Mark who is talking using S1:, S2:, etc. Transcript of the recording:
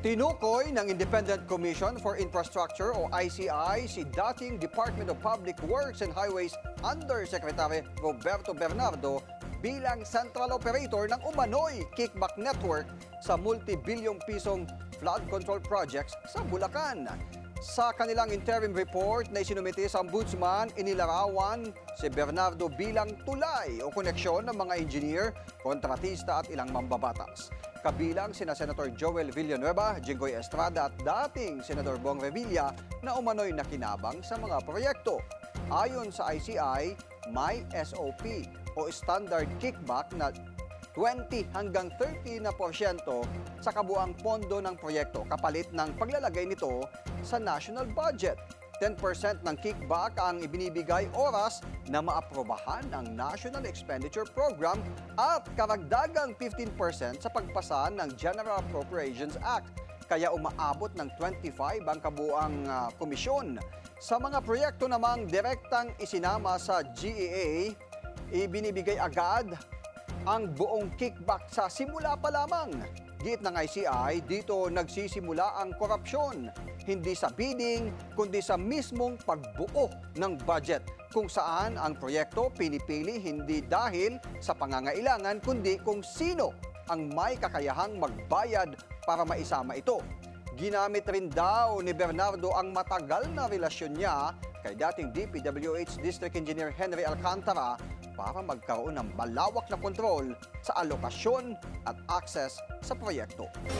S1: Tinukoy ng Independent Commission for Infrastructure o ICI si dating Department of Public Works and Highways Undersecretary Roberto Bernardo bilang central operator ng umano'y kickback network sa multi-bilyong pisong flood control projects sa Bulacan. Sa kanilang interim report na isinumite sa Ombudsman, inilarawan si Bernardo bilang tulay o koneksyon ng mga engineer, kontratista at ilang mambabatas. Kabilang sina Senator Joel Villanueva, Jinggoy Estrada at dating Senador Bong Revilla na umano'y nakinabang sa mga proyekto. Ayon sa ICI, may SOP o standard kickback na 20 hanggang 30% sa kabuang pondo ng proyekto kapalit ng paglalagay nito sa national budget. 10% ng kickback ang ibinibigay oras na maaprobahan ang National Expenditure Program at karagdagang 15% sa pagpasa ng General Appropriations Act. Kaya umaabot ng 25 ang kabuang komisyon. Sa mga proyekto namang direktang isinama sa GEA, ibinibigay agad ang buong kickback sa simula pa lamang. Giit ng ICI, dito nagsisimula ang korupsyon. Hindi sa bidding, kundi sa mismong pagbuo ng budget kung saan ang proyekto pinipili hindi dahil sa pangangailangan kundi kung sino ang may kakayahang magbayad para maisama ito. Ginamit rin daw ni Bernardo ang matagal na relasyon niya kay dating DPWH District Engineer Henry Alcantara para magkaroon ng malawak na kontrol sa alokasyon at access sa proyekto.